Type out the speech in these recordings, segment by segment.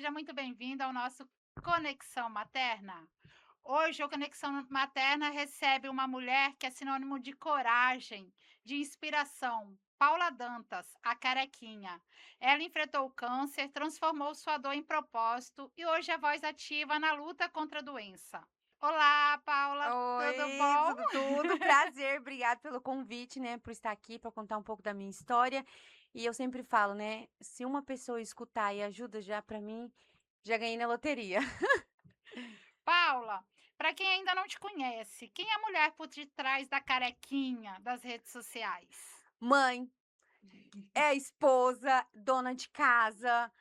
seja muito bem-vindo ao nosso Conexão Materna. Hoje, o Conexão Materna recebe uma mulher que é sinônimo de coragem, de inspiração. Paula Dantas, a carequinha. Ela enfrentou o câncer, transformou sua dor em propósito e hoje é voz ativa na luta contra a doença. Olá, Paula, tudo Oi, bom? tudo, prazer, obrigado pelo convite, né, por estar aqui, para contar um pouco da minha história. E eu sempre falo, né, se uma pessoa escutar e ajuda já para mim, já ganhei na loteria. Paula, para quem ainda não te conhece, quem é a mulher por detrás da carequinha das redes sociais? Mãe, é esposa, dona de casa,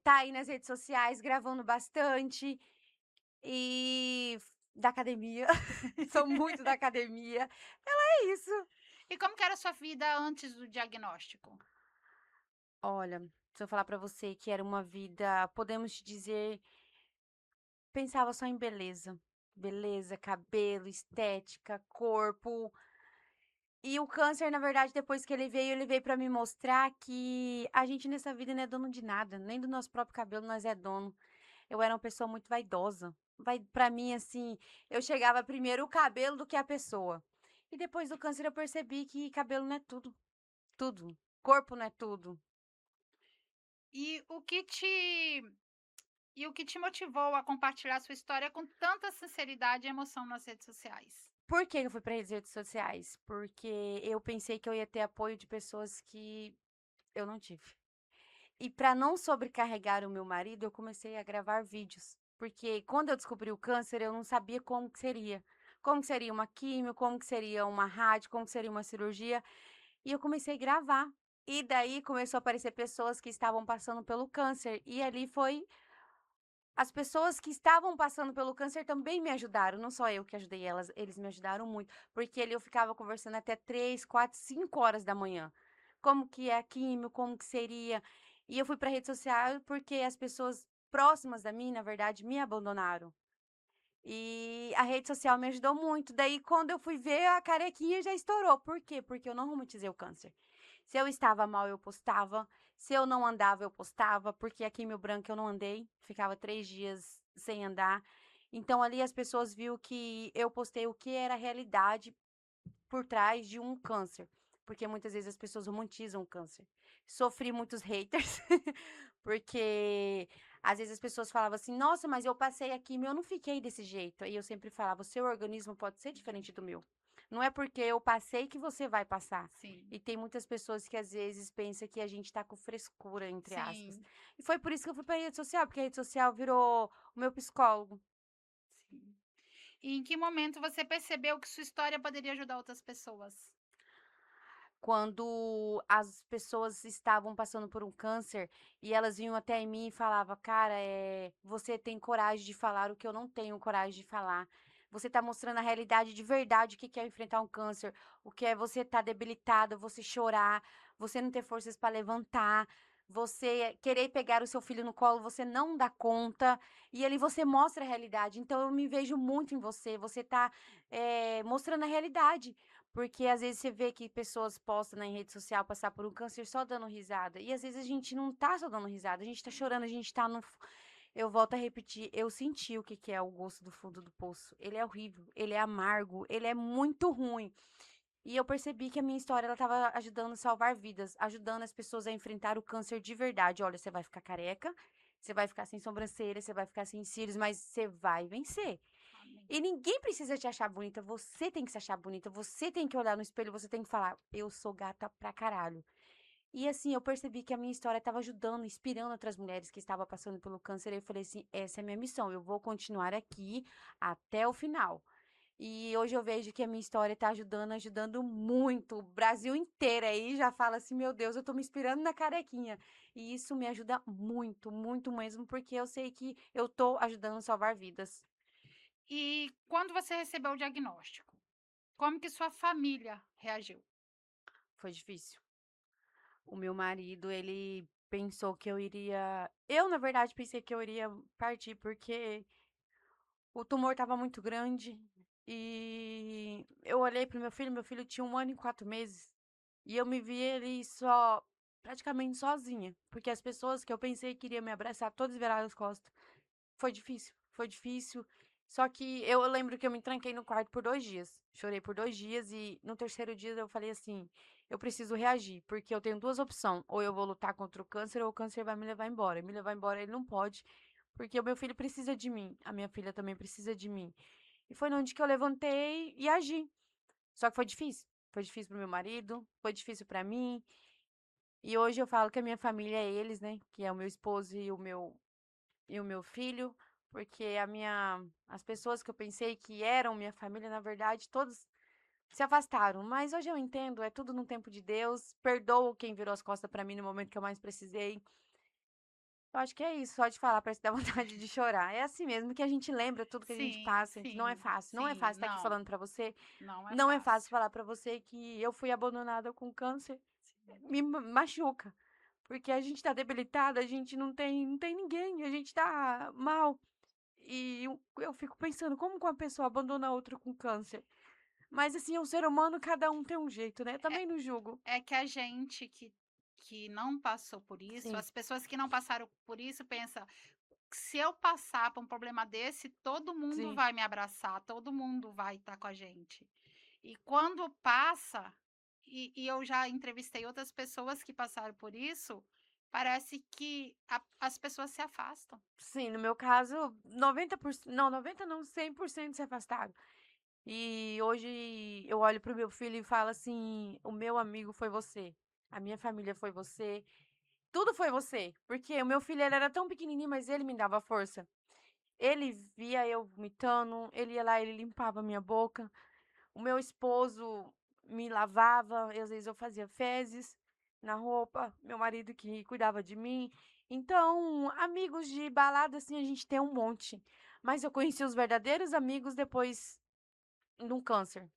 tá aí nas redes sociais gravando bastante e da academia, sou muito da academia. É isso. E como que era a sua vida antes do diagnóstico? Olha, se eu falar para você que era uma vida, podemos dizer. Pensava só em beleza. Beleza, cabelo, estética, corpo. E o câncer, na verdade, depois que ele veio pra me mostrar que a gente nessa vida não é dono de nada, nem do nosso próprio cabelo nós é dono. Eu era uma pessoa muito vaidosa. Pra mim, assim, eu chegava primeiro o cabelo do que a pessoa. E depois do câncer eu percebi que cabelo não é tudo, tudo. Corpo não é tudo. E o que te e o que te motivou a compartilhar sua história com tanta sinceridade e emoção nas redes sociais? Por que eu fui para as redes sociais? Porque eu pensei que eu ia ter apoio de pessoas que eu não tive. E para não sobrecarregar o meu marido, eu comecei a gravar vídeos, porque quando eu descobri o câncer, eu não sabia como que seria. Como que seria uma químio, como que seria uma rádio, como que seria uma cirurgia, e eu comecei a gravar. E daí começou a aparecer pessoas que estavam passando pelo câncer, e ali foi as pessoas que estavam passando pelo câncer também me ajudaram, não só eu que ajudei elas, eles me ajudaram muito, porque ali eu ficava conversando até 3, 4, 5 horas da manhã. Como que é a químio, como que seria. E eu fui para rede social porque as pessoas próximas da mim, na verdade, me abandonaram. E a rede social me ajudou muito. Daí, quando eu fui ver, a carequinha já estourou. Por quê? Porque eu não romantizei o câncer. Se eu estava mal, eu postava. Se eu não andava, eu postava. Porque aqui meu branco eu não andei. Ficava 3 dias sem andar. Então, ali as pessoas viram que eu postei o que era a realidade por trás de um câncer. Porque muitas vezes as pessoas romantizam o câncer. Sofri muitos haters, porque às vezes as pessoas falavam assim: nossa, mas eu passei a quimio, eu não fiquei desse jeito. Aí eu sempre falava: o seu organismo pode ser diferente do meu. Não é porque eu passei que você vai passar. Sim, E tem muitas pessoas que às vezes pensam que a gente tá com frescura, entre aspas. sim, E foi por isso que eu fui pra rede social, porque a rede social virou o meu psicólogo. sim. E em que momento você percebeu que sua história poderia ajudar outras pessoas? Quando as pessoas estavam passando por um câncer e elas vinham até em mim e falava: "Cara, você tem coragem de falar o que eu não tenho coragem de falar. Você tá mostrando a realidade de verdade, o que que é enfrentar um câncer, o que é você estar debilitada, você chorar, você não ter forças para levantar, você querer pegar o seu filho no colo, você não dá conta, e ali você mostra a realidade. Então eu me vejo muito em você, você tá, mostrando a realidade. Porque às vezes você vê que pessoas postam na rede social passar por um câncer só dando risada. E às vezes a gente não tá só dando risada, a gente tá chorando, a gente tá no. Eu volto a repetir, eu senti o que que é o gosto do fundo do poço. Ele é horrível, ele é amargo, ele é muito ruim. E eu percebi que a minha história ela estava ajudando a salvar vidas, ajudando as pessoas a enfrentar o câncer de verdade. Olha, você vai ficar careca, você vai ficar sem sobrancelha, você vai ficar sem cílios, mas você vai vencer. Amém. E ninguém precisa te achar bonita, você tem que se achar bonita, você tem que olhar no espelho, você tem que falar: "Eu sou gata pra caralho". E assim, eu percebi que a minha história estava ajudando, inspirando outras mulheres que estavam passando pelo câncer, e eu falei assim: "Essa é a minha missão, eu vou continuar aqui até o final". E hoje eu vejo que a minha história está ajudando, ajudando muito. O Brasil inteiro aí já fala assim: "Meu Deus, eu tô me inspirando na carequinha". E isso me ajuda muito, muito mesmo, porque eu sei que eu tô ajudando a salvar vidas. E quando você recebeu o diagnóstico, como que sua família reagiu? Foi difícil. O meu marido, ele pensou que eu, na verdade, pensei que eu iria partir, porque o tumor estava muito grande e eu olhei para o meu filho tinha 1 ano e 4 meses, e eu me vi ele só praticamente sozinha, porque as pessoas que eu pensei que iriam me abraçar, todas viraram as costas. Foi difícil, foi difícil. Só que eu lembro que eu me tranquei no quarto por 2 dias. Chorei por 2 dias e no terceiro dia eu falei assim: eu preciso reagir, porque eu tenho duas opções. Ou eu vou lutar contra o câncer, ou o câncer vai me levar embora. Me levar embora ele não pode, porque o meu filho precisa de mim. A minha filha também precisa de mim. E foi onde que eu levantei e agi. Só que foi difícil. Foi difícil pro meu marido, foi difícil pra mim. E hoje eu falo que a minha família é eles, né? Que é o meu esposo e o meu filho, porque as pessoas que eu pensei que eram minha família, na verdade, todos se afastaram. Mas hoje eu entendo, é tudo no tempo de Deus. Perdoo quem virou as costas pra mim no momento que eu mais precisei. Eu acho que é isso, só de falar parece dar vontade de chorar. É assim mesmo que a gente lembra tudo que a gente Sim, passa, que não é sim, fácil. Não é sim. fácil estar aqui Não, falando pra você. não é Não é fácil fácil. falar pra você que eu fui abandonada com câncer. Sim. Machuca. Porque a gente tá debilitada, a gente não tem ninguém, a gente tá mal. E eu fico pensando, como que uma pessoa abandona outra com câncer? Mas assim, o ser humano, cada um tem um jeito, né? Também não julgo. É que a gente que não passou por isso, Sim, as pessoas que não passaram por isso pensa: "Se eu passar por um problema desse, todo mundo sim. vai me abraçar, todo mundo vai estar com a gente". E quando passa, e eu já entrevistei outras pessoas que passaram por isso, parece que as pessoas se afastam. Sim, no meu caso, 90%, não, 90 não, 100% se afastaram. E hoje eu olho pro meu filho e falo assim: o meu amigo foi você, a minha família foi você, tudo foi você. Porque o meu filho, ele era tão pequenininho, mas ele me dava força. Ele via eu vomitando, ele ia lá, ele limpava a minha boca. O meu esposo me lavava, e às vezes eu fazia fezes na roupa, meu marido que cuidava de mim. Então, amigos de balada, assim, a gente tem um monte. Mas eu conheci os verdadeiros amigos depois do câncer.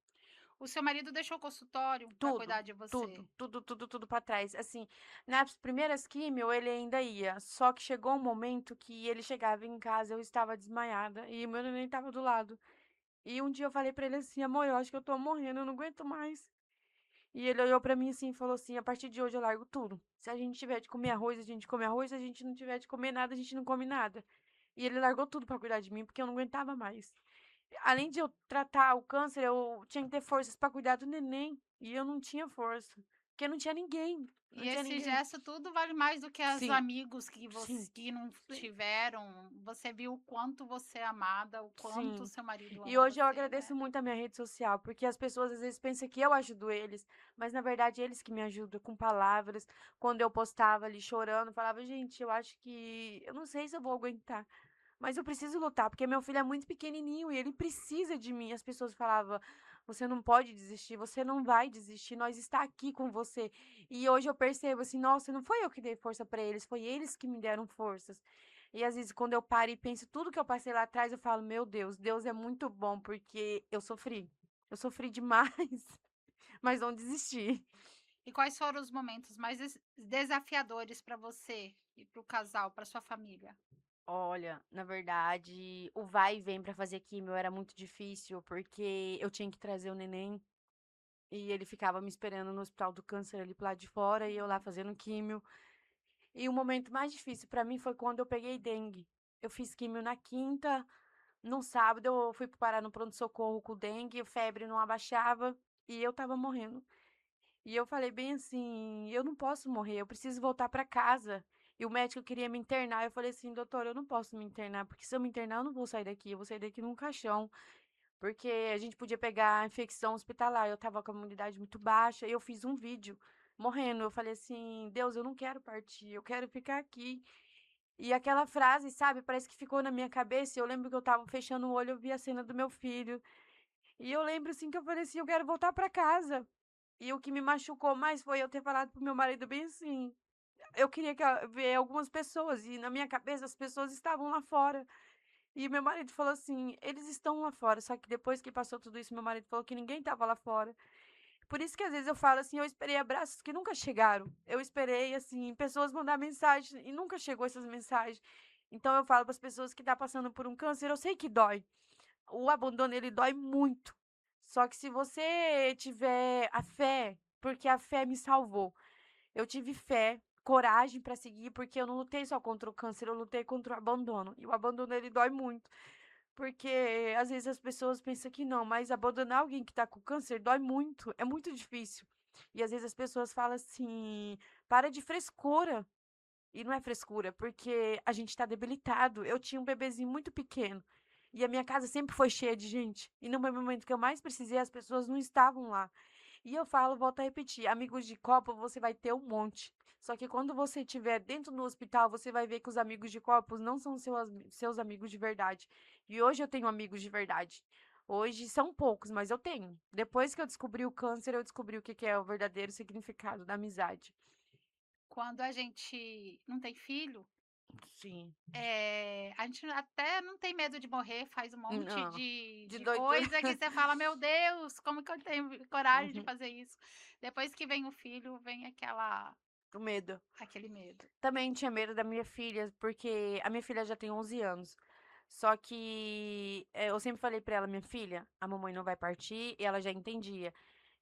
O seu marido deixou o consultório para Tudo, cuidar de você. tudo pra trás. Assim, nas primeiras químio, ele ainda ia. Só que chegou um momento que ele chegava em casa, eu estava desmaiada e o meu neném estava do lado. E um dia eu falei pra ele assim: amor, eu acho que eu tô morrendo, eu não aguento mais. E ele olhou pra mim assim e falou assim: a partir de hoje eu largo tudo. Se a gente tiver de comer arroz, a gente come arroz. Se a gente não tiver de comer nada, a gente não come nada. E ele largou tudo pra cuidar de mim, porque eu não aguentava mais. Além de eu tratar o câncer, eu tinha que ter forças pra cuidar do neném. E eu não tinha força. Porque não tinha ninguém. E Não tinha esse ninguém. gesto tudo vale mais do que os Sim, amigos que sim, você que não sim. tiveram. Você viu o quanto você é amada, o quanto Sim. seu marido E ama hoje eu você, né. agradeço muito a minha rede social, porque as pessoas às vezes pensam que eu ajudo eles, mas na verdade eles que me ajudam com palavras. Quando eu postava ali chorando, falava, gente, eu acho que eu não sei se eu vou aguentar, mas eu preciso lutar, porque meu filho é muito pequenininho e ele precisa de mim. As pessoas falavam, você não pode desistir, você não vai desistir, nós está aqui com você. E hoje eu percebo assim, nossa, não foi eu que dei força para eles, foi eles que me deram forças. E às vezes quando eu paro e penso tudo que eu passei lá atrás, eu falo, meu Deus, Deus é muito bom, porque eu sofri. Eu sofri demais, mas não desisti. E quais foram os momentos mais desafiadores para você e para o casal, para sua família? Olha, na verdade, o vai e vem pra fazer químio era muito difícil, porque eu tinha que trazer o neném e ele ficava me esperando no hospital do câncer ali pro lado de fora e eu lá fazendo químio. E o momento mais difícil pra mim foi quando eu peguei dengue. Eu fiz químio na quinta, no sábado eu fui parar no pronto-socorro com dengue, a febre não abaixava e eu tava morrendo. E eu falei bem assim: eu não posso morrer, eu preciso voltar pra casa. E o médico queria me internar. Eu falei assim: doutor, eu não posso me internar, porque se eu me internar, eu não vou sair daqui, eu vou sair daqui num caixão. Porque a gente podia pegar infecção hospitalar. Eu tava com a imunidade muito baixa e eu fiz um vídeo morrendo. Eu falei assim: Deus, eu não quero partir, eu quero ficar aqui. E aquela frase, sabe, parece que ficou na minha cabeça. Eu lembro que eu tava fechando o olho, eu vi a cena do meu filho. E eu lembro assim que eu falei assim: eu quero voltar pra casa. E o que me machucou mais foi eu ter falado pro meu marido bem assim. Eu queria ver algumas pessoas, e na minha cabeça as pessoas estavam lá fora. E meu marido falou assim: eles estão lá fora. Só que depois que passou tudo isso, meu marido falou que ninguém estava lá fora. Por isso que às vezes eu falo assim: eu esperei abraços que nunca chegaram. Eu esperei, assim, pessoas mandar mensagem e nunca chegou essas mensagens. Então eu falo para as pessoas que estão passando por um câncer: eu sei que dói. O abandono, ele dói muito. Só que se você tiver a fé, porque a fé me salvou. eu tive fé, coragem pra seguir, porque eu não lutei só contra o câncer, eu lutei contra o abandono. E o abandono, ele dói muito, porque às vezes as pessoas pensam que não, mas abandonar alguém que tá com câncer dói muito, é muito difícil. E às vezes as pessoas falam assim: para de frescura. E não é frescura, porque a gente tá debilitado. Eu tinha um bebezinho muito pequeno. E a minha casa sempre foi cheia de gente. E no momento que eu mais precisei, as pessoas não estavam lá. E eu falo, volto a repetir, amigos de copa você vai ter um monte. Só que quando você estiver dentro do hospital, você vai ver que os amigos de copos não são seus amigos de verdade. E hoje eu tenho amigos de verdade. Hoje são poucos, mas eu tenho. Depois que eu descobri o câncer, eu descobri o que que é o verdadeiro significado da amizade. Quando a gente não tem filho, Sim. a gente até não tem medo de morrer, faz um monte Não. de De de doido. coisa que você fala: "Meu Deus, como que eu tenho coragem de Uhum. fazer isso?". Depois que vem o filho, vem O medo. aquele medo. Também tinha medo da minha filha, porque a minha filha já tem 11 anos. Só que eu sempre falei pra ela, minha filha, a mamãe não vai partir, e ela já entendia.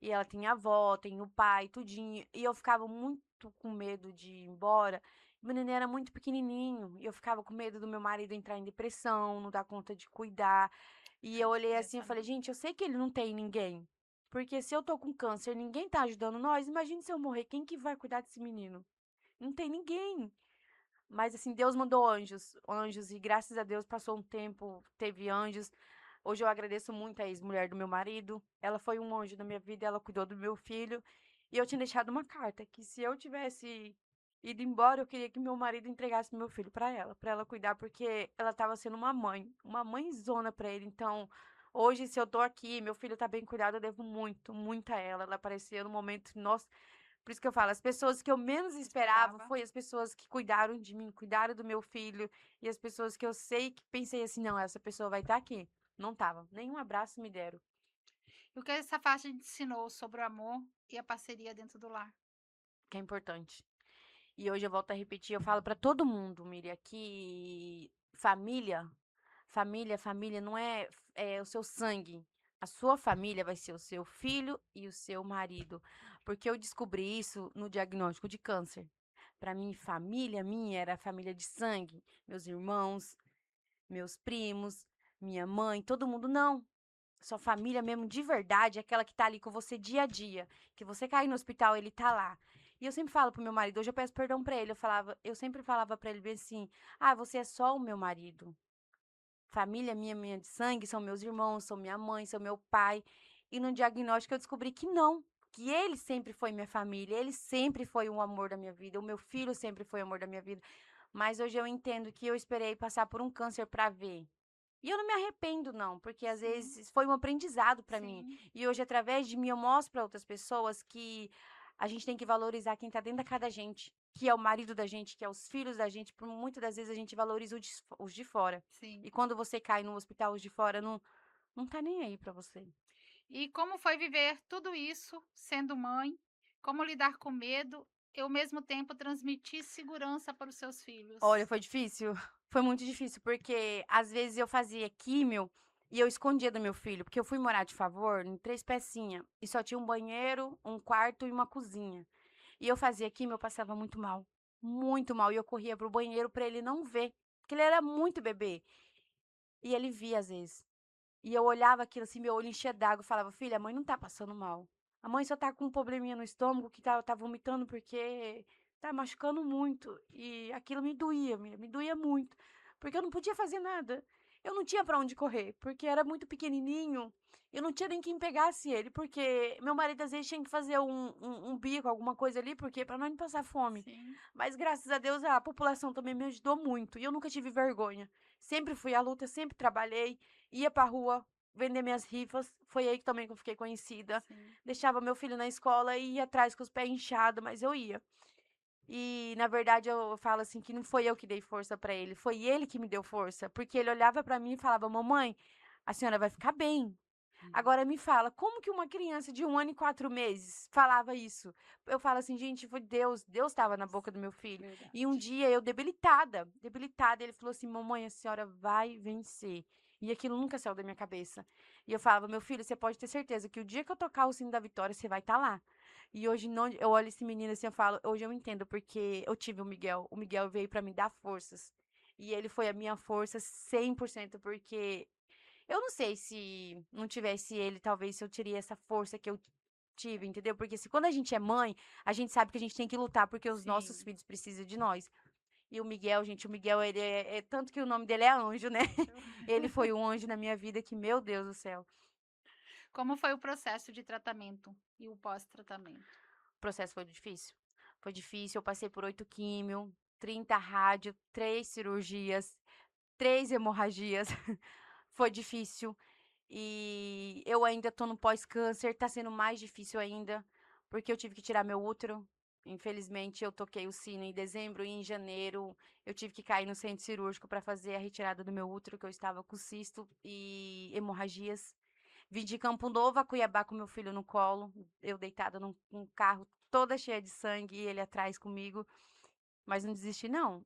E ela tem a avó, tem o pai, tudinho. E eu ficava muito com medo de ir embora. Meu neném era muito pequenininho, e eu ficava com medo do meu marido entrar em depressão, não dar conta de cuidar. E É eu olhei assim e falei, estressante. gente, eu sei que ele não tem ninguém. Porque se eu tô com câncer, ninguém tá ajudando nós, imagine se eu morrer, quem que vai cuidar desse menino? Não tem ninguém. Mas assim, Deus mandou anjos, anjos, e graças a Deus passou um tempo, teve anjos. Hoje eu agradeço muito a ex-mulher do meu marido. Ela foi um anjo na minha vida, ela cuidou do meu filho. E eu tinha deixado uma carta que se eu tivesse ido embora, eu queria que meu marido entregasse meu filho para ela cuidar, porque ela estava sendo uma mãezona para ele. Então, hoje se eu tô aqui, meu filho tá bem cuidado, eu devo muito, muito a ela. Ela apareceu no momento, nossa, por isso que eu falo, as pessoas que eu menos esperava Esperava. foi as pessoas que cuidaram de mim, cuidaram do meu filho, e as pessoas que eu sei que pensei assim, não, essa pessoa vai estar aqui. Não tava. Nenhum abraço me deram, E o que essa faixa te ensinou sobre o amor e a parceria dentro do lar? que é importante. E hoje eu volto a repetir, eu falo pra todo mundo, Miriam, que família não é o seu sangue. A sua família vai ser o seu filho e o seu marido. Porque eu descobri isso no diagnóstico de câncer. Para mim, família minha era família de sangue, meus irmãos, meus primos, minha mãe, todo mundo não. Sua família mesmo de verdade é aquela que tá ali com você dia a dia, que você cair no hospital, ele tá lá. E eu sempre falo pro meu marido, hoje eu peço perdão pra ele, eu sempre falava pra ele bem assim: "Ah, você é só o meu marido. Família minha de sangue são meus irmãos, são minha mãe, são meu pai". E no diagnóstico eu descobri que não, que ele sempre foi minha família, ele sempre foi o amor da minha vida, o meu filho sempre foi o amor da minha vida. Mas hoje eu entendo que eu esperei passar por um câncer para ver. E eu não me arrependo não, porque às Sim, vezes foi um aprendizado para mim. sim, E hoje através de mim eu mostro para outras pessoas que a gente tem que valorizar quem tá dentro da casa da gente, que é o marido da gente, que é os filhos da gente, por muitas das vezes a gente valoriza os de fora. sim. E quando você cai no hospital, os de fora não tá nem aí pra você. E como foi viver tudo isso sendo mãe? Como lidar com medo e ao mesmo tempo transmitir segurança para os seus Olha, filhos? foi difícil. Foi muito difícil, porque às vezes eu fazia químio e eu escondia do meu filho, porque eu fui morar de favor em 3 pecinha e só tinha um banheiro, um quarto e uma cozinha. E eu fazia químio, eu passava muito mal, e eu corria pro banheiro pra ele não ver, porque ele era muito bebê. E ele via às vezes. E eu olhava aquilo assim, meu olho enchia d'água, e falava: "Filha, a mãe não tá passando mal. A mãe só tá com um probleminha no estômago que tá vomitando porque tá machucando muito". E aquilo me doía, me doía muito, porque eu não podia fazer nada. Eu não tinha pra onde correr, porque era muito pequenininho, eu não tinha nem quem pegasse ele, porque meu marido às vezes tinha que fazer um bico, alguma coisa ali, porque pra nós não passar fome. Sim, Mas graças a Deus a população também me ajudou muito, e eu nunca tive vergonha. Sempre fui à luta, sempre trabalhei, ia pra rua vender minhas rifas, foi aí que também que eu fiquei conhecida. sim. Deixava meu filho na escola e ia atrás com os pés inchados, mas eu ia. E na verdade eu falo assim que não foi eu que dei força pra ele, foi ele que me deu força, porque ele olhava pra mim e falava: "Mamãe, a senhora vai ficar bem". Hum, Agora me fala, como que uma criança de 1 ano e 4 meses falava isso? Eu falo assim, gente, foi Deus, Deus estava na Deus, boca do meu filho. E um verdade. dia eu debilitada, ele falou assim: "Mamãe, a senhora vai vencer". E aquilo nunca saiu da minha cabeça. E eu falava: "Meu filho, você pode ter certeza que o dia que eu tocar o sino da vitória, você vai estar lá". E hoje não, eu olho esse menino assim, eu falo, hoje eu entendo porque eu tive o Miguel. O Miguel veio pra me dar forças. E ele foi a minha força 100% porque eu não sei se não tivesse ele, talvez se eu teria essa força que eu tive, entendeu? Porque se quando a gente é mãe, a gente sabe que a gente tem que lutar porque os nossos Sim. filhos precisam de nós. E o Miguel, gente, o Miguel, ele é tanto que o nome dele é Anjo, né? Anjo. Ele foi um anjo na minha vida que, meu Deus do céu. Como foi o processo de tratamento e o pós-tratamento? O processo foi difícil. Foi difícil, eu passei por 8 químio, 30 rádio, 3 cirurgias, 3 hemorragias. Foi difícil. E eu ainda tô no pós-câncer, tá sendo mais difícil ainda, porque eu tive que tirar meu útero. Infelizmente, eu toquei o sino em dezembro e em janeiro eu tive que cair no centro cirúrgico para fazer a retirada do meu útero, que eu estava com cisto e hemorragias. Vim de Campo Novo a Cuiabá com meu filho no colo, eu deitada num carro toda cheia de sangue e ele atrás comigo, mas não desisti não.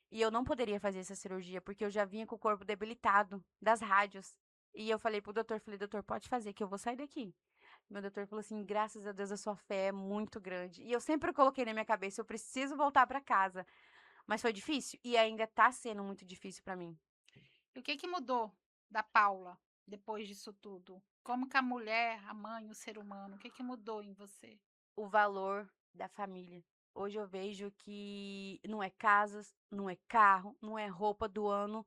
E eu não poderia fazer essa cirurgia, porque eu já vinha com o corpo debilitado das rádios. E eu falei pro doutor, falei: "Doutor, pode fazer que eu vou sair daqui". Meu doutor falou assim: "Graças a Deus a sua fé é muito grande". E eu sempre coloquei na minha cabeça: "Eu preciso voltar para casa". Mas foi difícil e ainda tá sendo muito difícil para mim. E o que que mudou da Paula depois disso tudo? Como que a mulher, a mãe, o ser humano, o que que mudou em você? O valor da família. Hoje eu vejo que não é casas, não é carro, não é roupa do ano.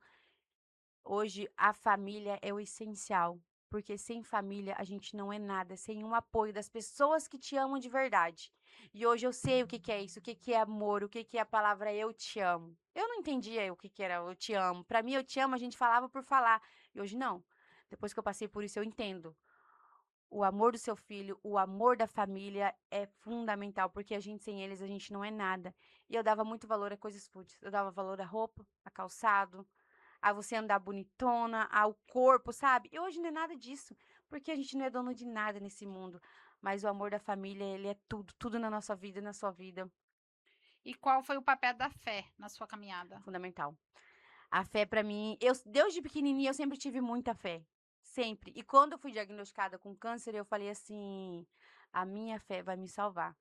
Hoje a família é o essencial, porque sem família a gente não é nada, sem um apoio das pessoas que te amam de verdade. E hoje eu sei o que que é isso, o que que é amor, o que que é a palavra eu te amo. Eu não entendia o que que era eu te amo. Para mim eu te amo a gente falava por falar, e hoje não. Depois que eu passei por isso eu entendo. O amor do seu filho, o amor da família é fundamental, porque a gente sem eles a gente não é nada. E eu dava muito valor a coisas fúteis. Eu dava valor à roupa, a calçado, a você andar bonitona, ao corpo, sabe? E hoje não é nada disso, porque a gente não é dono de nada nesse mundo. Mas o amor da família, ele é tudo, tudo na nossa vida, na sua vida, E qual foi o papel da fé na sua caminhada? fundamental. A fé pra mim, eu desde pequenininha eu sempre tive muita fé, sempre. E quando eu fui diagnosticada com câncer, eu falei assim: a minha fé vai me salvar.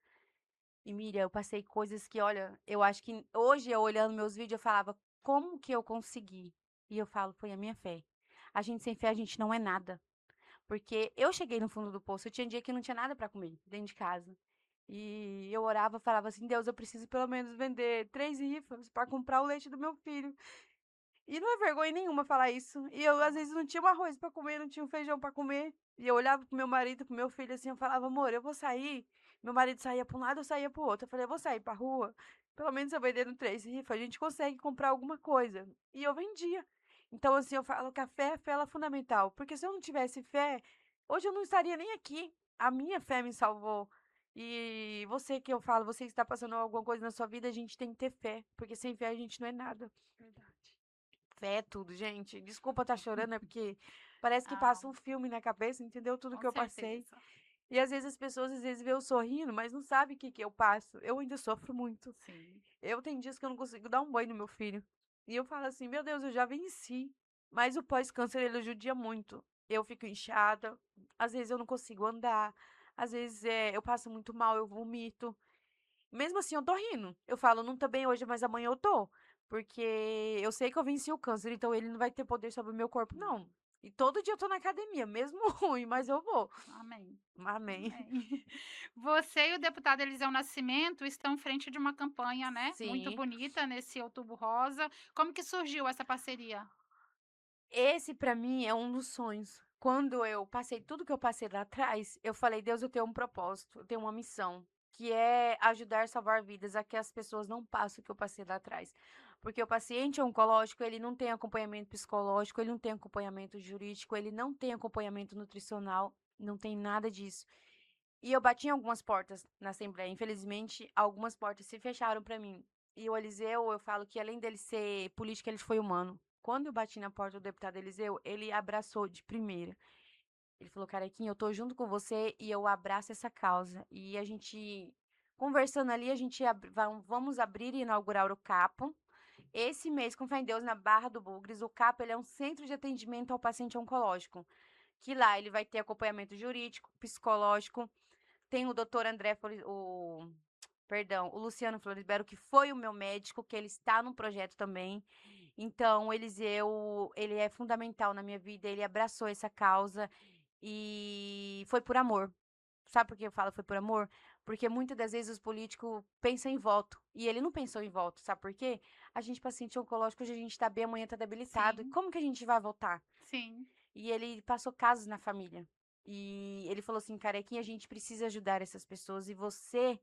E Miriam, eu passei coisas que, olha, eu acho que hoje eu olhando meus vídeos, eu falava, como que eu consegui? E eu falo, foi a minha fé. A gente sem fé, a gente não é nada. Porque eu cheguei no fundo do poço, eu tinha dia que não tinha nada para comer dentro de casa. E eu orava, falava assim, Deus, eu preciso pelo menos vender 3 rifas para comprar o leite do meu filho. E não é vergonha nenhuma falar isso. E eu, às vezes, não tinha um arroz pra comer, não tinha um feijão pra comer. E eu olhava pro meu marido, pro meu filho, assim, eu falava, amor, eu vou sair. Meu marido saía pra um lado, eu saía pro outro. Eu falei, eu vou sair pra rua. Pelo menos eu vendendo 3 rifas, a gente consegue comprar alguma coisa. E eu vendia. Então, assim, eu falo que a fé ela é fundamental. Porque se eu não tivesse fé, hoje eu não estaria nem aqui. A minha fé me salvou. E você que eu falo, você que está passando alguma coisa na sua vida, a gente tem que ter fé. Porque sem fé a gente não é nada. Verdade. Fé é tudo, gente. Desculpa estar chorando, é porque parece que Ah, passa um filme na cabeça, entendeu? Tudo com que eu passei. certeza. E às vezes as pessoas às vezes vê eu sorrindo, mas não sabe o que que eu passo. Eu ainda sofro muito. Sim. Eu tenho dias que eu não consigo dar um banho no meu filho. E eu falo assim, meu Deus, eu já venci. Mas o pós-câncer, ele judia muito. Eu fico inchada, às vezes eu não consigo andar, às vezes eu passo muito mal, eu vomito. Mesmo assim, eu tô rindo. Eu falo, não tô bem hoje, mas amanhã eu tô. Porque eu sei que eu venci o câncer, então ele não vai ter poder sobre o meu corpo, Não. não. E todo dia eu tô na academia, mesmo ruim, mas eu vou. Amém. Amém. Amém. Você e o deputado Eliseu Nascimento estão frente de uma campanha, né, muito Sim. bonita nesse Outubro Rosa. Como que surgiu essa parceria? Esse pra mim é um dos sonhos. Quando eu passei tudo que eu passei lá atrás, eu falei, Deus, eu tenho um propósito, eu tenho uma missão, que é ajudar a salvar vidas, a que as pessoas não passem o que eu passei lá atrás. Porque o paciente oncológico, ele não tem acompanhamento psicológico, ele não tem acompanhamento jurídico, ele não tem acompanhamento nutricional, não tem nada disso. E eu bati em algumas portas na Assembleia. Infelizmente, algumas portas se fecharam para mim. E o Eliseu, eu falo que além dele ser político, ele foi humano. Quando eu bati na porta do deputado Eliseu, ele abraçou de primeira. Ele falou, Carequinha, eu tô junto com você e eu abraço essa causa. E a gente, conversando ali, a gente vamos abrir e inaugurar o CAPO, Esse mês, com fé em Deus, na Barra do Bugres, o CAPA ele é um centro de atendimento ao paciente oncológico, que lá ele vai ter acompanhamento jurídico, psicológico, tem o doutor André, o Luciano Florisbero, que foi o meu médico, que ele está no projeto também. Então, o Eliseu, ele é fundamental na minha vida, ele abraçou essa causa e foi por amor. Sabe por que eu falo foi por amor? Porque muitas das vezes os políticos pensam em voto. E ele não pensou em voto, sabe por quê? A gente, paciente oncológico, hoje a gente tá bem, amanhã tá debilitado. E Sim, como que a gente vai votar? sim. E ele passou casos na família. E ele falou assim, Carequinha, a gente precisa ajudar essas pessoas. E você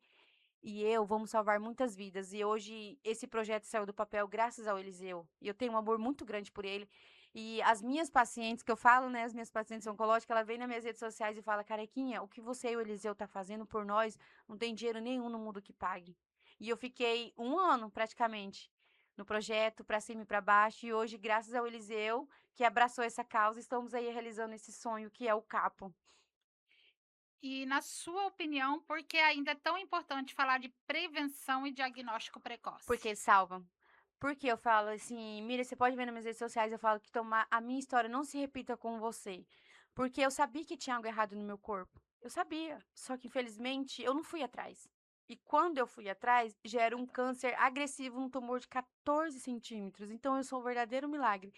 e eu vamos salvar muitas vidas. E hoje esse projeto saiu do papel graças ao Eliseu. E eu tenho um amor muito grande por ele. E as minhas pacientes, que eu falo, né, as minhas pacientes oncológicas, ela vem nas minhas redes sociais e fala, Carequinha, o que você e o Eliseu tá fazendo por nós, não tem dinheiro nenhum no mundo que pague. E eu fiquei um ano, praticamente, no projeto, para cima e para baixo. E hoje, graças ao Eliseu, que abraçou essa causa, estamos aí realizando esse sonho que é o CAPO. E na sua opinião, por que ainda é tão importante falar de prevenção e diagnóstico precoce? Porque salvam. Porque eu falo assim, Mira, você pode ver nas minhas redes sociais, eu falo que tomar a minha história não se repita com você. Porque eu sabia que tinha algo errado no meu corpo. Eu sabia. Só que, infelizmente, eu não fui atrás. E quando eu fui atrás, já era um câncer agressivo, um tumor de 14 centímetros. Então, eu sou um verdadeiro milagre.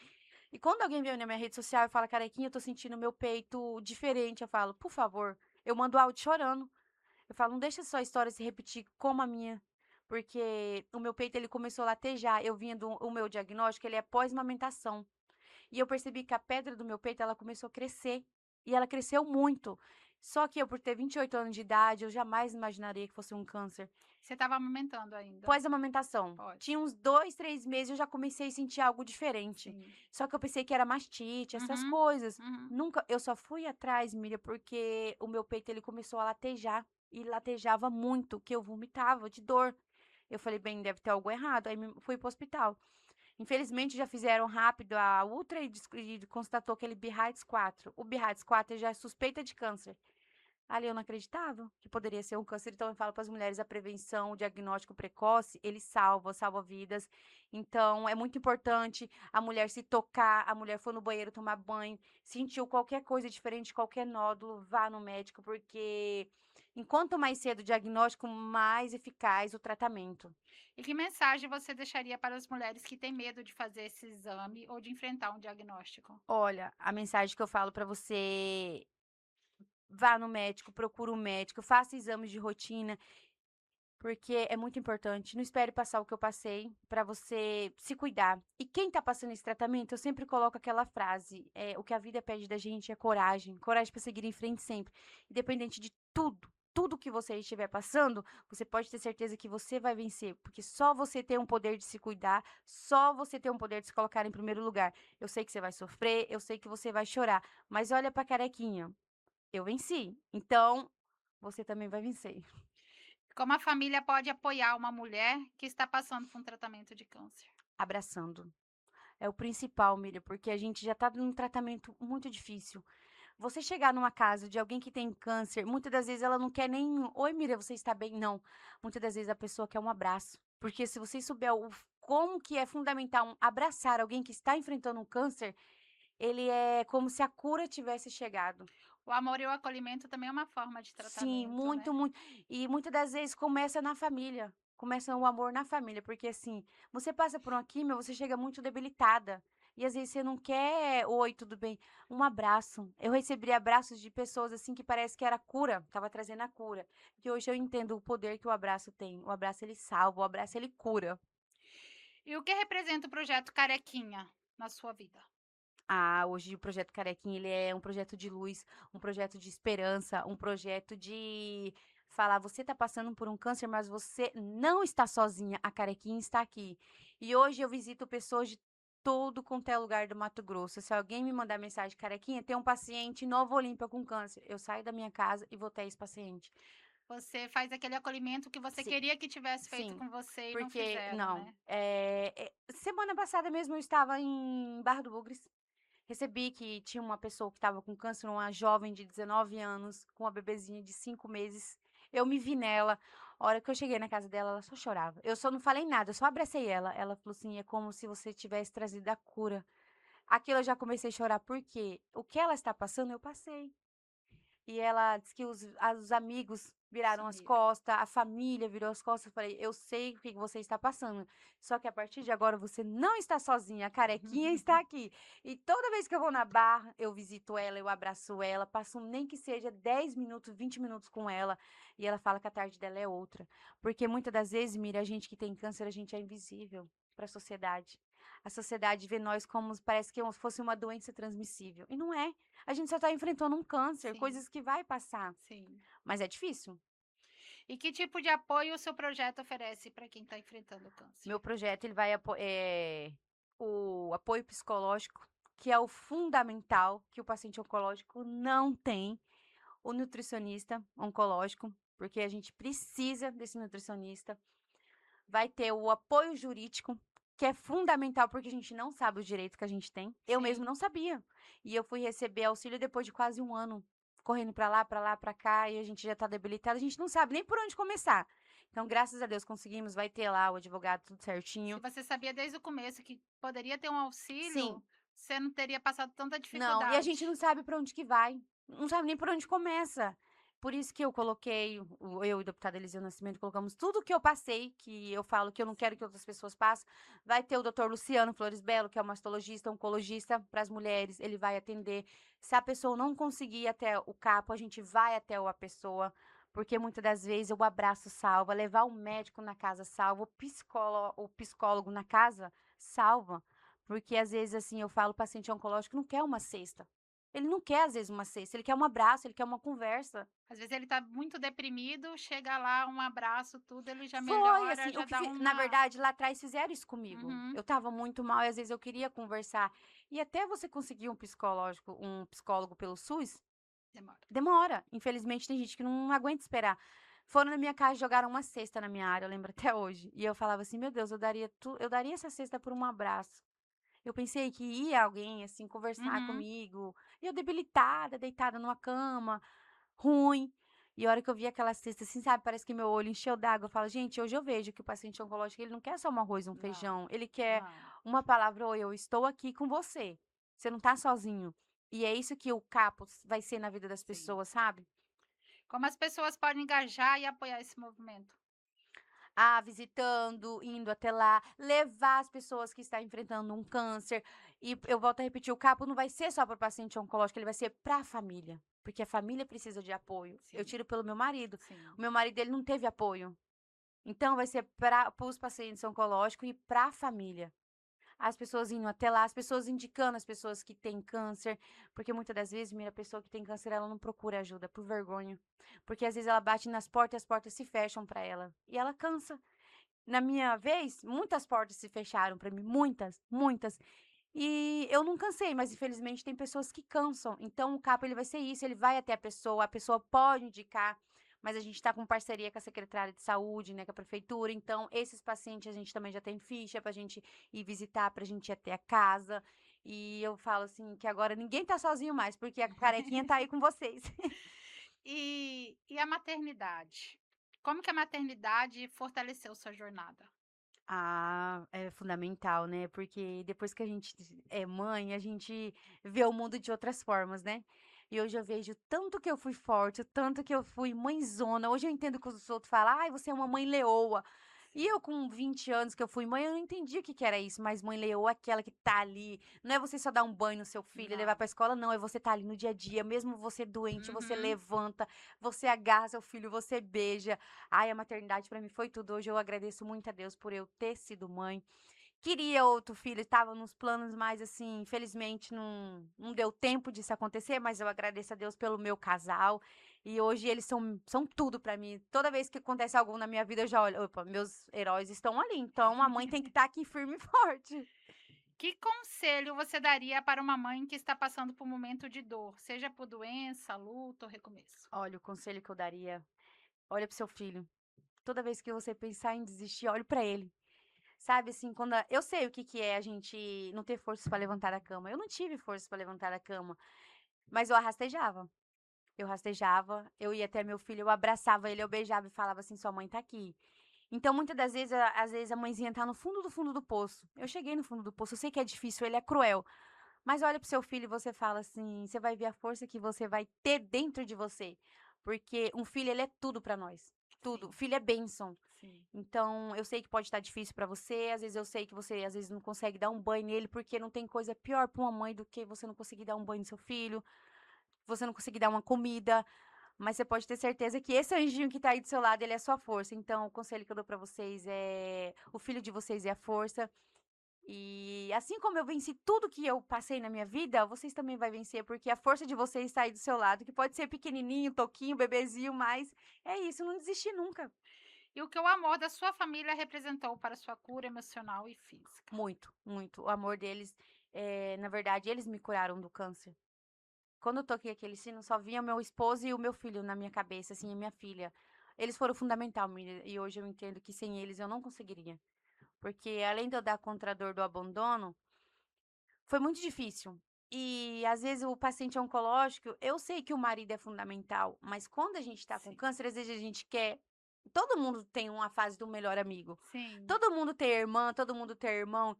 E quando alguém vem na minha rede social e fala, Carequinha, eu tô sentindo meu peito diferente, eu falo, por favor, eu mando áudio chorando. Eu falo, não deixa sua história se repetir como a minha. Porque o meu peito, ele começou a latejar. Eu vinha o meu diagnóstico, ele é pós-amamentação. E eu percebi que a pedra do meu peito, ela começou a crescer. E ela cresceu muito. Só que eu, por ter 28 anos de idade, eu jamais imaginaria que fosse um câncer. Você estava amamentando ainda? Pós-amamentação. Pode. Tinha uns 2, 3 meses, eu já comecei a sentir algo diferente. Sim. Só que eu pensei que era mastite, essas Uhum, coisas. uhum. Nunca, eu só fui atrás, Miriam, porque o meu peito ele começou a latejar e latejava muito, que eu vomitava de dor. Eu falei, bem, deve ter algo errado. Aí fui pro hospital. Infelizmente já fizeram rápido a ultra e constatou aquele BIRADS 4. O BIRADS 4 já é suspeita de câncer. Ali eu não acreditava que poderia ser um câncer, então eu falo para as mulheres a prevenção, o diagnóstico precoce, ele salva vidas. Então é muito importante a mulher se tocar, a mulher for no banheiro tomar banho, sentiu qualquer coisa diferente, qualquer nódulo, vá no médico, porque enquanto mais cedo o diagnóstico, mais eficaz o tratamento. E que mensagem você deixaria para as mulheres que têm medo de fazer esse exame ou de enfrentar um diagnóstico? Olha, a mensagem que eu falo para você, vá no médico, procura um médico, faça exames de rotina. Porque é muito importante. Não espere passar o que eu passei para você se cuidar. E quem tá passando esse tratamento, eu sempre coloco aquela frase: o que a vida pede da gente é coragem, coragem para seguir em frente sempre. Independente de tudo que você estiver passando, você pode ter certeza que você vai vencer, porque só você tem um poder de se cuidar, só você tem um poder de se colocar em primeiro lugar. Eu sei que você vai sofrer, eu sei que você vai chorar, mas olha pra carequinha, eu venci. Então, você também vai vencer. Como a família pode apoiar uma mulher que está passando por um tratamento de câncer? Abraçando. É o principal, Miriam, porque a gente já tá num tratamento muito difícil. Você chegar numa casa de alguém que tem câncer, muitas das vezes ela não quer nem, oi, Miriam, você está bem? Não. Muitas das vezes a pessoa quer um abraço. Porque se você souber como que é fundamental abraçar alguém que está enfrentando um câncer, ele é como se a cura tivesse chegado. O amor e o acolhimento também é uma forma de Sim, tratamento, muito, né? muito. E muitas das vezes começa na família. Começa o amor na família, porque assim, você passa por uma químio, você chega muito debilitada. E às vezes você não quer, oi, tudo bem? Um abraço. Eu recebi abraços de pessoas assim que parece que era cura, tava trazendo a cura. E hoje eu entendo o poder que o abraço tem. O abraço ele salva, o abraço ele cura. E o que representa o projeto Carequinha na sua vida? Ah, hoje o projeto Carequinha, ele é um projeto de luz, um projeto de esperança, um projeto de falar, você está passando por um câncer, mas você não está sozinha, a Carequinha está aqui. E hoje eu visito pessoas de todo quanto é lugar do Mato Grosso. Se alguém me mandar mensagem, Carequinha, tem um paciente em Nova Olímpia com câncer. Eu saio da minha casa e vou até esse paciente. Você faz aquele acolhimento que você Sim, queria que tivesse feito sim. com você e não Porque, fizeram, não, né? semana passada mesmo eu estava em Barra do Bugres. Recebi que tinha uma pessoa que estava com câncer, uma jovem de 19 anos, com uma bebezinha de 5 meses. Eu me vi nela. A hora que eu cheguei na casa dela, ela só chorava. Eu só não falei nada, eu só abracei ela. Ela falou assim: é como se você tivesse trazido a cura. Aquilo eu já comecei a chorar, porque o que ela está passando, eu passei. E ela disse que os amigos viraram as Sumiram. costas, a família virou as costas. Eu falei, eu sei o que você está passando. Só que a partir de agora você não está sozinha, a carequinha está aqui. E toda vez que eu vou na barra, eu visito ela, eu abraço ela, passo nem que seja 10 minutos, 20 minutos com ela. E ela fala que a tarde dela é outra. Porque muitas das vezes, Mira, a gente que tem câncer, a gente é invisível para a sociedade. A sociedade vê nós como parece que fosse uma doença transmissível. E não é. A gente só está enfrentando um câncer, Sim, coisas que vai passar, sim. mas é difícil. E que tipo de apoio o seu projeto oferece para quem está enfrentando o câncer? Meu projeto ele vai o apoio psicológico, que é o fundamental que o paciente oncológico não tem, o nutricionista oncológico, porque a gente precisa desse nutricionista. Vai ter o apoio jurídico, que é fundamental porque a gente não sabe os direitos que a gente tem. Eu mesmo Sim. não sabia. E eu fui receber auxílio depois de quase um ano, correndo pra lá, pra cá, e a gente já tá debilitado, a gente não sabe nem por onde começar. Então, graças a Deus, conseguimos, vai ter lá o advogado tudo Se certinho. você sabia desde o começo que poderia ter um Sim, auxílio, você não teria passado tanta não, e a gente dificuldade. não sabe para onde que vai, não sabe nem por onde começa. Por isso que eu coloquei, eu e o deputado Eliseu Nascimento colocamos tudo que eu passei, que eu falo que eu não quero que outras pessoas passem. Vai ter o doutor Luciano Flores Belo, que é um mastologista, oncologista para as mulheres, ele vai atender. Se a pessoa não conseguir ir até o capo, a gente vai até a pessoa, porque muitas das vezes o abraço salva, levar o médico na casa salva, o psicólogo na casa salva. Porque às vezes, assim, eu falo, o paciente oncológico não quer uma cesta. Ele não quer, às vezes, uma cesta, ele quer um abraço, ele quer uma conversa. Às vezes ele está muito deprimido, chega lá, um abraço, tudo, ele já Foi, melhora, assim, já dá na uma. verdade, lá atrás fizeram isso comigo. Uhum, Eu estava muito mal e às vezes eu queria conversar. E até você conseguir um psicólogo pelo SUS, demora. demora. Infelizmente, tem gente que não aguenta esperar. Foram na minha casa e jogaram uma cesta na minha área, eu lembro até hoje. E eu falava assim, meu Deus, eu daria essa cesta por um abraço. Eu pensei que ia alguém, assim, conversar Uhum. comigo. E eu debilitada, deitada numa cama, ruim. E a hora que eu vi aquela cesta, assim, sabe, parece que meu olho encheu d'água. Eu falo, gente, hoje eu vejo que o paciente oncológico, ele não quer só um arroz, um Não, feijão. Ele quer não. uma palavra, oi, eu estou aqui com você. Você não tá sozinho. E é isso que o CAPOS vai ser na vida das Sim. pessoas, sabe? Como as pessoas podem engajar e apoiar esse movimento? Ah, visitando, indo até lá, levar as pessoas que estão enfrentando um câncer. E eu volto a repetir, o capo não vai ser só para o paciente oncológico, ele vai ser para a família, porque a família precisa de apoio. Eu Sim, tiro pelo meu marido. sim. O meu marido ele não teve apoio. Então vai ser para os pacientes oncológicos e para a família. As pessoas indo até lá, as pessoas indicando as pessoas que têm câncer, porque muitas das vezes, mira, a pessoa que tem câncer, ela não procura ajuda por vergonha, porque às vezes ela bate nas portas e as portas se fecham para ela, e ela cansa. Na minha vez, muitas portas se fecharam para mim, muitas, muitas. E eu não cansei, mas infelizmente tem pessoas que cansam. Então o CAPA ele vai ser isso, ele vai até a pessoa pode indicar, mas a gente está com parceria com a Secretaria de Saúde, né, com a Prefeitura. Então esses pacientes a gente também já tem ficha para a gente ir visitar, para a gente ir até a casa. E eu falo assim que agora ninguém tá sozinho mais, porque a carequinha tá aí com vocês. E a maternidade? Como que a maternidade fortaleceu sua jornada? Ah, é fundamental, né? Porque depois que a gente é mãe, a gente vê o mundo de outras formas, né? E hoje eu vejo tanto que eu fui forte, o tanto que eu fui mãezona. Hoje eu entendo que os outros falam, ai, você é uma mãe leoa. E eu, com 20 anos que eu fui mãe, eu não entendi o que que era isso. Mas mãe leoa é aquela que tá ali. Não é você só dar um banho no seu filho e levar Não. pra escola, não. É você tá ali no dia a dia. Mesmo você doente, você Uhum. levanta, você agarra seu filho, você beija. Ai, a maternidade pra mim foi tudo. Hoje eu agradeço muito a Deus por eu ter sido mãe. Queria outro filho, estava nos planos, mas assim, infelizmente não deu tempo disso acontecer, mas eu agradeço a Deus pelo meu casal. E hoje eles são tudo pra mim. Toda vez que acontece algo na minha vida, eu já olho, opa, meus heróis estão ali. Então a mãe tem que estar aqui firme e forte. Que conselho você daria para uma mãe que está passando por um momento de dor, seja por doença, luto ou recomeço? Olha, o conselho que eu daria, olha pro seu filho. Toda vez que você pensar em desistir, olhe pra ele. Sabe, assim, eu sei o que que é a gente não ter forças para levantar da cama. Eu não tive forças para levantar da cama, mas eu arrastejava. Eu rastejava, eu ia até meu filho, eu abraçava ele, eu beijava e falava assim: "Sua mãe tá aqui". Então, muitas das vezes, às vezes a mãezinha tá no fundo do poço. Eu cheguei no fundo do poço, eu sei que é difícil, ele é cruel, mas olha pro seu filho e você fala assim, você vai ver a força que você vai ter dentro de você, porque um filho ele é tudo pra nós, tudo. O Sim, filho é bênção. sim. Então, eu sei que pode estar difícil pra você, às vezes eu sei que você às vezes não consegue dar um banho nele, porque não tem coisa pior pra uma mãe do que você não conseguir dar um banho no seu filho, você não conseguir dar uma comida, mas você pode ter certeza que esse anjinho que tá aí do seu lado, ele é a sua força. Então, o conselho que eu dou pra vocês é: o filho de vocês é a força. E assim como eu venci tudo que eu passei na minha vida, vocês também vai vencer, porque a força de vocês está aí do seu lado, que pode ser pequenininho, toquinho, bebezinho, mas é isso, não desistir nunca. E o que o amor da sua família representou para sua cura emocional e física? Muito, muito. O amor deles, na verdade, eles me curaram do câncer. Quando eu toquei aquele sino, só vinha o meu esposo e o meu filho na minha cabeça, assim, a minha filha. Eles foram fundamental, Miriam, e hoje eu entendo que sem eles eu não conseguiria. Porque além de eu dar contra a dor do abandono, foi muito difícil. E às vezes o paciente oncológico, eu sei que o marido é fundamental, mas quando a gente tá com Sim, câncer, às vezes a gente quer. Todo mundo tem uma fase do melhor amigo. sim. Todo mundo tem irmã, todo mundo tem irmão.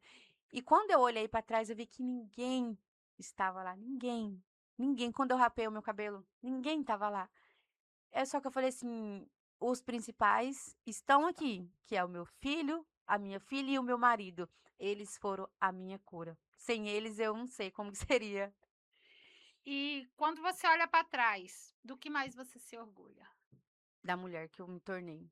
E quando eu olhei pra trás, eu vi que ninguém estava lá. Ninguém. Ninguém. Quando eu rapei o meu cabelo, ninguém estava lá. É só que eu falei assim: os principais estão aqui, que é o meu filho, a minha filha e o meu marido. Eles foram a minha cura. Sem eles, eu não sei como que seria E quando você olha para trás, do que mais você se orgulha? da mulher que eu me tornei.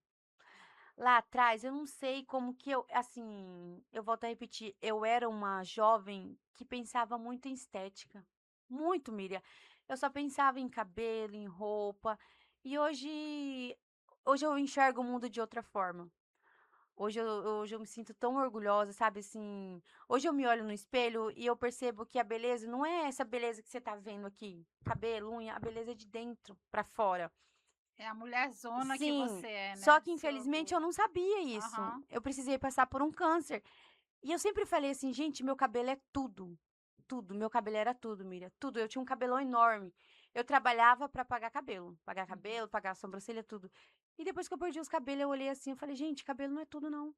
Lá atrás, eu não sei como que eu, assim, eu volto a repetir, eu era uma jovem que pensava muito em estética. Muito, Miriam. Eu só pensava em cabelo, em roupa. E hoje eu enxergo o mundo de outra forma. Hoje eu me sinto tão orgulhosa, sabe, assim, hoje eu me olho no espelho e eu percebo que a beleza não é essa beleza que você tá vendo aqui, cabelo, unha, a beleza é de dentro pra fora. É a mulher zona que Sim, você é, só né? que Se infelizmente eu orgulha. não sabia isso. Aham. Eu precisei passar por um câncer. E eu sempre falei assim, gente, meu cabelo é tudo. Tudo, meu cabelo era tudo, Miriam, tudo. Eu tinha um cabelão enorme. Eu trabalhava pra pagar Uhum. cabelo, pagar sobrancelha, tudo. E depois que eu perdi os cabelos, eu olhei assim, eu falei, gente, cabelo não é tudo não.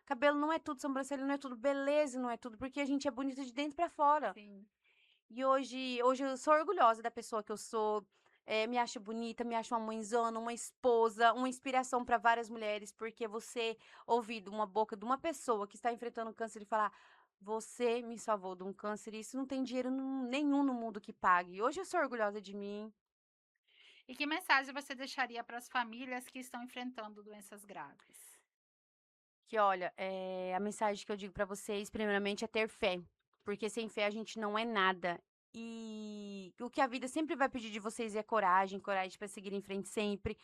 Cabelo não é tudo, sobrancelha não é tudo, beleza não é tudo, porque a gente é bonita de dentro pra fora. Sim. E hoje eu sou orgulhosa da pessoa que eu sou. Me acho bonita, me acho uma mãezona, uma esposa, uma inspiração para várias mulheres, porque você ouvir de uma boca de uma pessoa que está enfrentando câncer e falar: Você me salvou de um câncer, isso não tem dinheiro nenhum no mundo que pague. Hoje eu sou orgulhosa de mim. E que mensagem você deixaria para as famílias que estão enfrentando doenças graves? Que olha, a mensagem que eu digo pra vocês, primeiramente, é ter fé, porque sem fé a gente não é nada. E o que a vida sempre vai pedir de vocês é coragem, coragem pra seguir em frente sempre.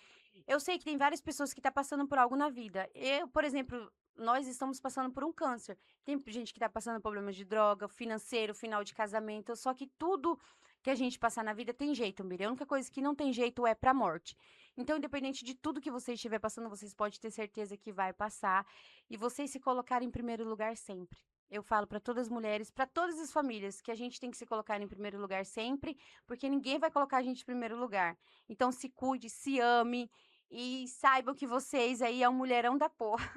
Eu sei que tem várias pessoas que tá passando por algo na vida. Eu, por exemplo, nós estamos passando por um câncer. Tem gente que tá passando problemas de droga, financeiro, final de casamento, só que tudo que a gente passar na vida tem jeito, Miriam. A única coisa que não tem jeito é pra morte. Então, independente de tudo que você estiver passando, vocês podem ter certeza que vai passar e vocês se colocarem em primeiro lugar sempre. Eu falo para todas as mulheres, para todas as famílias, que a gente tem que se colocar em primeiro lugar sempre, porque ninguém vai colocar a gente em primeiro lugar. Então se cuide, se ame e saibam que vocês aí é um mulherão da porra.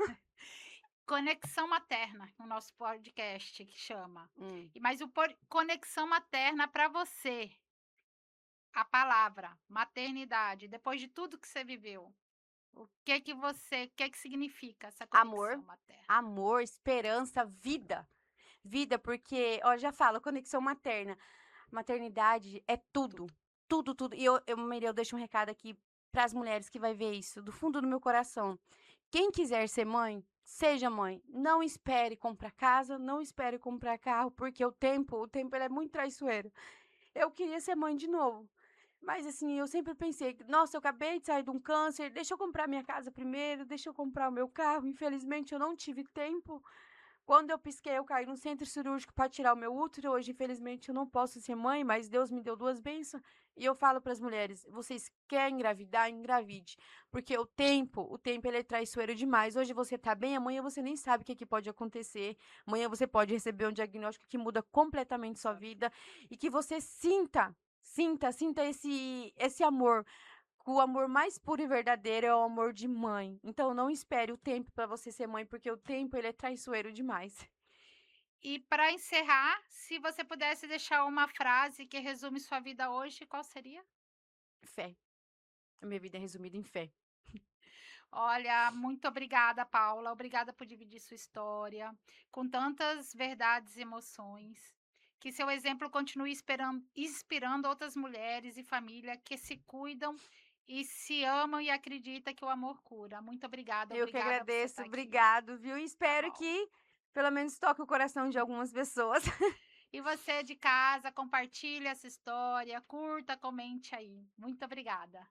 Conexão materna, o nosso podcast que chama. Hum. Mas conexão materna para você, a palavra maternidade, depois de tudo que você viveu, o que que significa essa Amor, conexão materna? amor, esperança, vida. Vida, porque, ó, já falo, conexão materna. Maternidade é tudo. Tudo. Tudo, tudo. E Maria, eu deixo um recado aqui para as mulheres que vai ver isso, do fundo do meu coração. Quem quiser ser mãe, seja mãe. Não espere comprar casa, não espere comprar carro, porque o tempo ele é muito traiçoeiro. Eu queria ser mãe de novo. Mas assim, eu sempre pensei, nossa, eu acabei de sair de um câncer, deixa eu comprar minha casa primeiro, deixa eu comprar o meu carro. Infelizmente, eu não tive tempo. Quando eu pisquei, eu caí no centro cirúrgico para tirar o meu útero. Hoje, infelizmente, eu não posso ser mãe, mas Deus me deu duas bênçãos. E eu falo para as mulheres: vocês querem engravidar? Engravide. Porque o tempo ele é traiçoeiro demais. Hoje você tá bem, amanhã você nem sabe o que pode acontecer. Amanhã você pode receber um diagnóstico que muda completamente sua Sua vida. vida e que você sinta. Sinta esse amor. O amor mais puro e verdadeiro é o amor de mãe. Então não espere o tempo para você ser mãe, porque o tempo ele é traiçoeiro demais. E para encerrar, se você pudesse deixar uma frase que resume sua vida hoje, qual seria? Fé. A minha vida é resumida em fé. Olha, muito obrigada, Paula. Obrigada por dividir sua história com tantas verdades e emoções. Que seu exemplo continue inspirando outras mulheres e família que se cuidam e se amam e acreditam que o amor cura. Muito obrigada, Eu que obrigada por você agradeço, estar aqui. obrigado, viu? E Tá espero bom. que pelo menos toque o coração de algumas pessoas. E você de casa, compartilhe essa história, curta, comente aí. Muito obrigada.